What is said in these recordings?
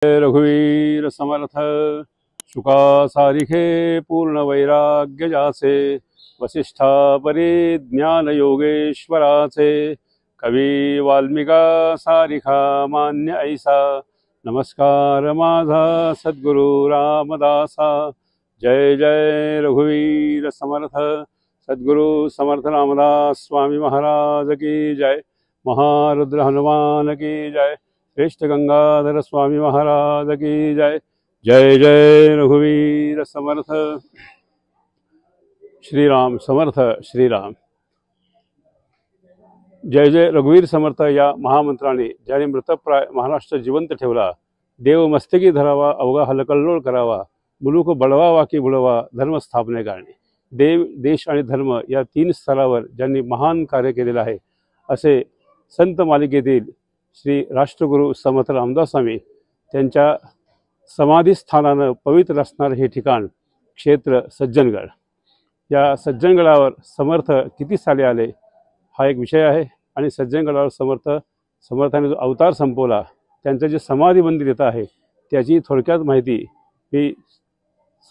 रघुवीर समर्थ शुका सारिखे पूर्ण वैराग्य जाचे वसिष्ठा परिज्ञान योगेश्वराचे कवी वाल्मिका सारिखा मान्य ऐसा नमस्कार माझा सद्गुरु रामदासा। जय जय रघुवीर समर्थ सद्गुरु समर्थ रामदास स्वामी महाराज की जय। महारुद्र हनुमान की जय। श्रेष्ठ गंगाधर स्वामी महाराज की जय। जय जय रघुवीर समर्थ श्रीराम समर्थ श्रीराम। जय जय रघुवीर समर्थ या महामंत्राने ज्याने मृतप्राय महाराष्ट्र जिवंत ठेवला, देव मस्तकी धरावा अवघा हलकल्लोळ करावा, मुलूक बळवावा की बुडवा धर्म स्थापने करणे। देव देश आणि धर्म या तीन स्तरावर ज्यांनी महान कार्य केलेलं आहे असे संत मालिकेतील श्री राष्ट्रगुरु समर्थ रामदास स्वामी त्यांच्या समाधीस्थानानं पवित्र असणारे हे ठिकाण क्षेत्र सज्जनगड। या सज्जनगडावर समर्थ किती साली आले हा एक विषय आहे आणि सज्जनगडावर समर्थाने जो अवतार संपवला त्यांचं जे समाधी मंदिर येतं आहे त्याची थोडक्यात माहिती ही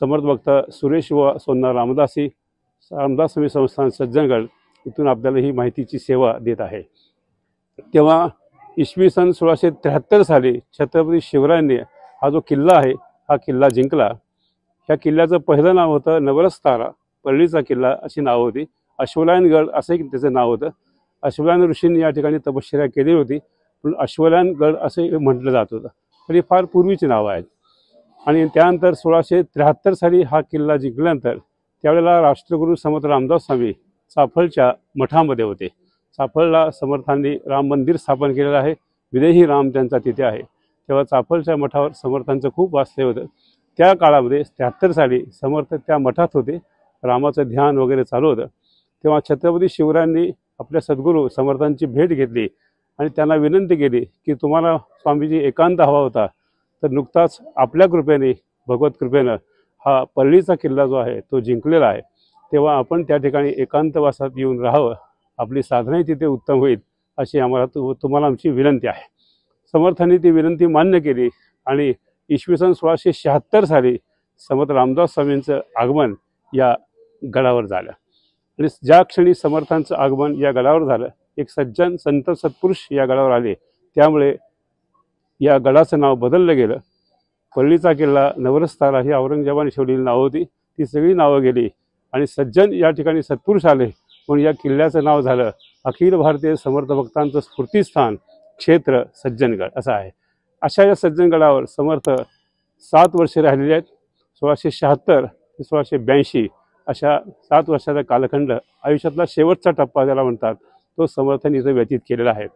समर्थ भक्त सुरेश व सोनार रामदास स्वामी संस्थान सज्जनगड इथून आपल्याला ही माहितीची सेवा देत आहे। तेव्हा इसवी सन 1673 साली छत्रपती शिवरायांनी हा जो किल्ला आहे हा किल्ला जिंकला। ह्या किल्ल्याचं पहिलं नाव होतं नवरस्तारा, परळीचा किल्ला अशी नाव होती। अश्वलायनगड असंही त्याचं नाव होतं। अश्वलायन ऋषींनी या ठिकाणी तपश्चर्या केली होती, पण अश्वलायनगड असे म्हटलं जात होतं, तरी फार पूर्वीची नावं आहेत। आणि त्यानंतर 1673 साली हा किल्ला जिंकल्यानंतर त्यावेळेला राष्ट्रगुरू समर्थ रामदास स्वामी चाफळच्या मठामध्ये होते। चाफळला समर्थांनी राम मंदिर स्थापन केलेलं आहे, विदेही राम त्यांचा तिथे आहे। तेव्हा चाफळच्या मठावर समर्थांचं खूप वास्तव्य होतं। त्या काळामध्ये 73 साली समर्थ त्या मठात होते, रामाचं ध्यान वगैरे चालू होतं। तेव्हा छत्रपती शिवरायांनी आपल्या सद्गुरू समर्थांची भेट घेतली आणि त्यांना विनंती केली की तुम्हाला स्वामीजी एकांत हवा होता, तर नुकताच आपल्या कृपेने भगवत कृपेनं हा परळीचा किल्ला जो आहे तो जिंकलेला आहे, तेव्हा आपण त्या ठिकाणी एकांतवासात येऊन राहावं, आपली साधनाही तिथे उत्तम होईल अशी आम्हाला तुम्हाला आमची विनंती आहे। समर्थांनी ती विनंती मान्य केली आणि इसवी सन 1676 साली समर्थ रामदास स्वामींचं आगमन या गडावर झालं। आणि ज्या क्षणी समर्थांचं आगमन या गडावर झालं, एक सज्जन संत सत्पुरुष या गडावर आले, त्यामुळे या गडाचं नाव बदललं गेलं। परळीचा किल्ला, नवरस्तारा ही औरंगजेबाने ठेवलेली नावं होती, ती सगळी नावं गेली आणि सज्जन या ठिकाणी सत्पुरुष आले म्हणून या किल्ल्याचं नाव झालं अखिल भारतीय समर्थ भक्तांचं स्फूर्तीस्थान क्षेत्र सज्जनगड असं आहे। अशा या सज्जनगडावर समर्थ 7 वर्षे राहिलेले आहेत। 1676 ते 1682 अशा 7 वर्षाचा कालखंड आयुष्यातला शेवटचा टप्पा ज्याला म्हणतात तो समर्थांनी इथं व्यतीत केलेला आहे।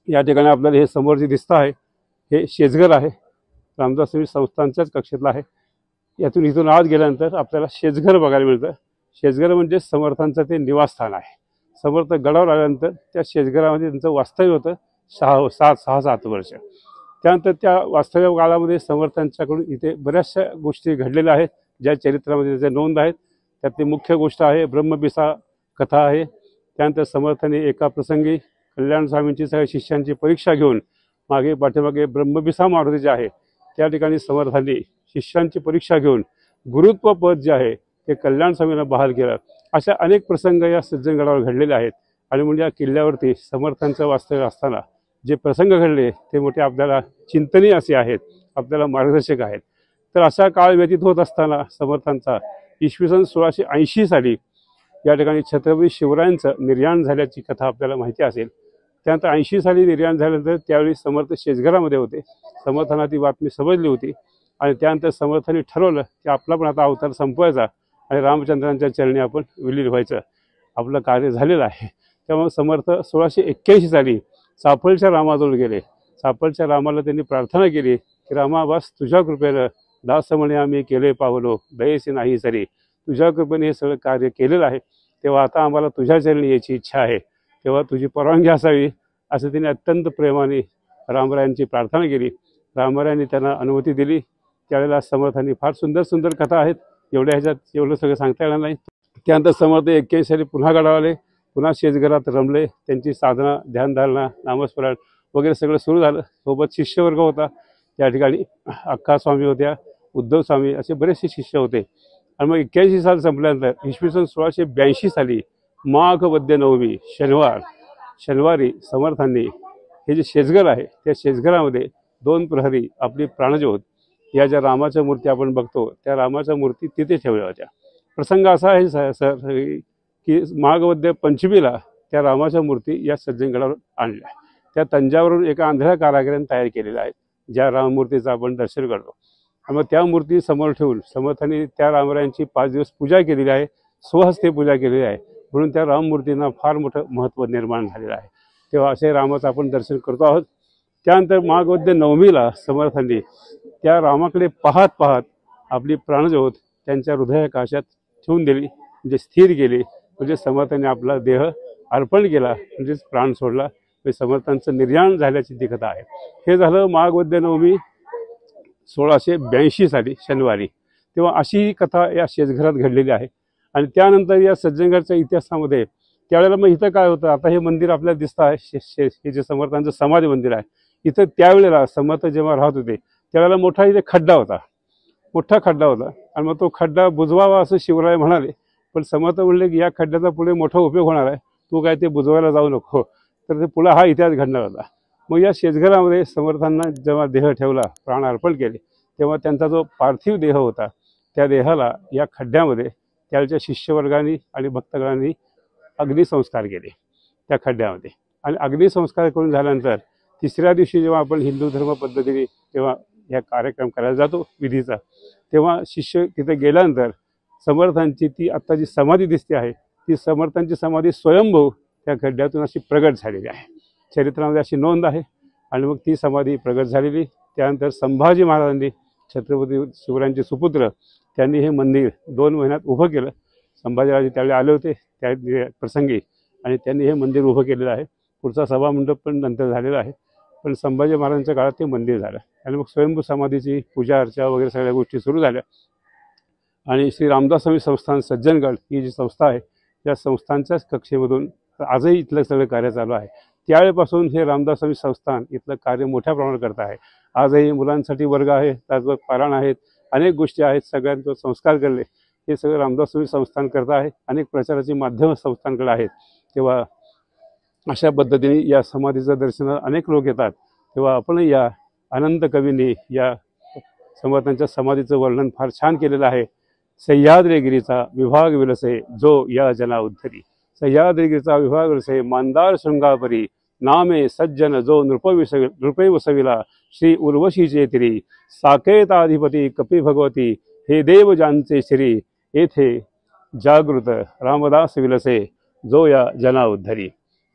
या ठिकाणी आपल्याला हे समोर जे दिसतं आहे हे शेजघर आहे, रामदास स्वामी संस्थांच्याच कक्षेतलं आहे। इथून आत गेल्यानंतर आपल्याला शेजघर बघायला मिळतं। शेजघर म्हणजे समर्थांचं ते निवासस्थान आहे। समर्थ गडावर आल्यानंतर त्या शेजघरामध्ये त्यांचं वास्तव्य होतं 6-7 वर्ष। त्यानंतर त्या वास्तव्य काळामध्ये समर्थांच्याकडून इथे बऱ्याचशा गोष्टी घडलेल्या आहेत ज्या चरित्रामध्ये त्याच्या नोंद आहेत। त्यातली मुख्य गोष्ट आहे ब्रह्मबिसा कथा आहे। त्यानंतर समर्थांनी एका प्रसंगी कल्याण स्वामींची सगळ्या शिष्यांची परीक्षा घेऊन पाठीमागे ब्रह्मबिसा मारुती जे आहे त्या ठिकाणी समर्थांनी शिष्यांची परीक्षा घेऊन गुरुत्व पद जे आहे ते कल्याण स्वामींना बहाल केलं। अशा अनेक प्रसंग या सज्जनगडावर घडलेले आहेत आणि म्हणजे या किल्ल्यावरती समर्थांचं वास्तव्य असताना जे प्रसंग घडले ते मोठे आपल्याला चिंतनीय असे आहेत, आपल्याला मार्गदर्शक आहेत। तर असा काळ व्यतीत होत असताना समर्थांचा इसवी सन 1680 साली या ठिकाणी छत्रपती शिवरायांचं निर्याण झाल्याची कथा आपल्याला माहिती असेल। त्यानंतर 80 साली निर्याण झाल्यानंतर त्यावेळी समर्थ शेजघरामध्ये होते। समर्थांना ती बातमी समजली होती आणि त्यानंतर समर्थांनी ठरवलं की आपला पण आता अवतार संपवायचा आणि रामचंद्रांच्या चरणी आपण विलीन व्हायचं, आपलं कार्य झालेलं आहे। त्यामुळे समर्थ 1681 साली चाफळच्या रामाजवळ गेले। चाफळच्या रामाला त्यांनी प्रार्थना केली की रामा बस तुझ्या कृपेनं दास म्हणे आम्ही केले पावलो दयेचे नाही सरी, तुझ्या कृपेने हे सगळं कार्य केलेलं आहे, तेव्हा आता आम्हाला तुझ्या चरणी यायची इच्छा आहे, तेव्हा तुझी परवानगी असावी असं त्यांनी अत्यंत प्रेमाने रामरायांची प्रार्थना केली। रामरायांनी त्यांना अनुमती दिली। त्यावेळेला समर्थांनी फार सुंदर सुंदर कथा आहेत, एवढं सगळं सांगता येणार नाही। त्यानंतर समर्थ 81 साली पुन्हा गडावर आले, पुन्हा शेजघरात रमले। त्यांची साधना, ध्यानधारणा, नामस्मरण वगैरे सगळं सुरू झालं। सोबत शिष्यवर्ग होता। त्या ठिकाणी अक्का स्वामी होत्या, उद्धव स्वामी असे बरेचसे शिष्य होते. आणि मग 81 साल संपल्यानंतर इसवी सन 1682 साली माघ वद्य नवमी शनिवारी समर्थांनी हे जे शेजघर आहे त्या शेजघरामध्ये 2 प्रहरी आपली प्राणज्योत या ज्या रामाच्या मूर्ती आपण बघतो त्या रामाच्या मूर्ती तिथे ठेवल्या होत्या. प्रसंग असा आहे सर की माघ वद्य पंचमीला त्या रामाच्या मूर्ती या सज्जनगडावर आणल्या. त्या तंजावरून एका आंधळ्या कारागिराने तयार केलेल्या आहेत, ज्या राममूर्तीचं आपण दर्शन करतो. मग त्या मूर्ती समोर ठेवून समर्थांनी त्या रामरायांची 5 दिवस पूजा केलेली आहे, स्वहस्ते पूजा केलेली आहे. म्हणून त्या राममूर्तींना फार मोठं महत्त्व निर्माण झालेलं आहे. तेव्हा असे रामाचं आपण दर्शन करतो आहोत. त्यानंतर माघ वद्य नवमीला समर्थांनी त्या रामाकडे पाहत पाहत आपली प्राणज्योत त्यांच्या हृदयाकाशात ठेवून दिली, म्हणजे स्थिर केली. म्हणजे समर्थांनी आपला देह अर्पण केला, म्हणजेच प्राण सोडला. म्हणजे समर्थांचं निर्याण झाल्याची ती कथा आहे. हे झालं माघ वद्य नवमी 1682 साली शनिवारी. तेव्हा अशी ही कथा या शेजघरात घडलेली आहे. आणि त्यानंतर या सज्जनगडच्या इतिहासामध्ये त्यावेळेला मग इथं काय होतं, आता हे मंदिर आपल्याला दिसतं आहे, हे जे समर्थांचं समाधी मंदिर आहे. इथं त्यावेळेला समर्थ जेव्हा राहत होते त्यावेळेला मोठा इथे खड्डा होता, मोठा खड्डा होता. आणि मग तो खड्डा बुजवावा असं शिवराय म्हणाले. पण समर्थ म्हणले की या खड्ड्याचा पुढे मोठा उपयोग होणार आहे, तू काय ते बुजवायला जाऊ नको. तर ते पुढे हा इतिहास घडणार होता. मग या शेजघरामध्ये समर्थांना जेव्हा देह ठेवला, प्राण अर्पण केले, तेव्हा त्यांचा जो पार्थिव देह होता त्या देहाला या खड्ड्यामध्ये त्याच्या शिष्यवर्गांनी आणि भक्तगणांनी अग्निसंस्कार केले त्या खड्ड्यामध्ये. आणि अग्निसंस्कार करून झाल्यानंतर 3ऱ्या दिवशी जेव्हा आपण हिंदू धर्म पद्धतीने तेव्हा हा कार्यक्रम करायला जातो विधीचा, तेव्हा शिष्य तिथे गेल्यानंतर समर्थांची ती आत्ता जी समाधी दिसते आहे ती समर्थांची समाधी स्वयंभू त्या खड्ड्यातून अशी प्रगट झालेली आहे. चरित्रामध्ये अशी नोंद आहे. आणि मग ती समाधी प्रगट झालेली. त्यानंतर संभाजी महाराजांनी, छत्रपती शिवरायांचे सुपुत्र, त्यांनी हे मंदिर 2 महिन्यात उभं केलं. संभाजीराजे त्यावेळी आले होते त्या प्रसंगी आणि त्यांनी हे मंदिर उभं केलेलं आहे. पुढचा सभामंडप पण नंतर झालेला आहे. पण संभाजी महाराजांच्या काळात ते मंदिर झालं. आणि मग स्वयंभू समाधीची पूजा अर्चा वगैरे सगळ्या गोष्टी सुरू झाल्या. आणि श्री रामदास स्वामी संस्थान सज्जनगड ही जी संस्था आहे या संस्थांच्याच कक्षेमधून आजही इथलं सगळं कार्य चालू आहे. त्यावेळेपासून हे रामदास स्वामी संस्थान इथलं कार्य मोठ्या प्रमाणात करत आहे. आजही मुलांसाठी वर्ग आहे, त्याचबरोबर पारायण आहेत, अनेक गोष्टी आहेत, सगळ्यांचे संस्कार करले हे सगळं रामदास स्वामी संस्थान करत आहे. अनेक प्रचाराची माध्यमं संस्थांकडे आहेत. तेव्हा अशा पद्धतीने या समाधीचं दर्शनाला अनेक लोक येतात. तेव्हा आपणही या अनंत कवींनी या समर्थांच्या समाधीचं वर्णन फार छान केलेलं आहे. सह्याद्रीगिरीचा विभाग विलसे जो या जना उद्धरी, सह्याद्रीगिरीचा विभाग विलसे मांदार शृंगापरी, नामे सज्जन जो नृपे वसविला, श्री उर्वशीचे तिरी, साकेताधिपती कपी भगवती, हे देव जानचे श्री, येथे जागृत रामदास विलसे जो या जना उद्धरी.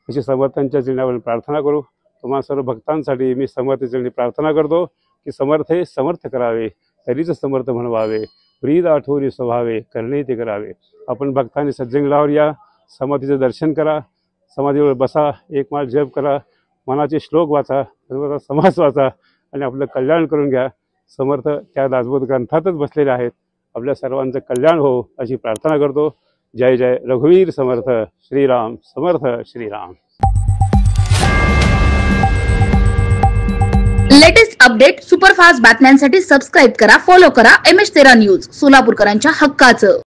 अशी समर्थांच्या चरणावर प्रार्थना करू. तुम्हा सर्व भक्तांसाठी मी समर्थ चरणी प्रार्थना करतो की समर्थ हे समर्थ करावे, तरीच समर्थ म्हणवावे, प्रीत आठवरी स्वभावे, करणे ते करावे. आपण भक्तांनी सज्जनगडावर या, समाधीचं दर्शन करा, समाधीवर बसा, एक माळ जप करा, मनाचे श्लोक वाचा, समास वाचा आणि आपलं कल्याण करून घ्या. समर्थ त्या दासबोध ग्रंथातच बसलेले आहेत. आपल्या सर्वांचं कल्याण हो अशी प्रार्थना करतो. जय जय रघुवीर समर्थ. Shriram Samarth. Shriram. Latest update, superfast बातम्यांसाठी सबस्क्राईब करा, फॉलो करा MS13 न्यूज, सोलापूरकरांच्या हक्काचं.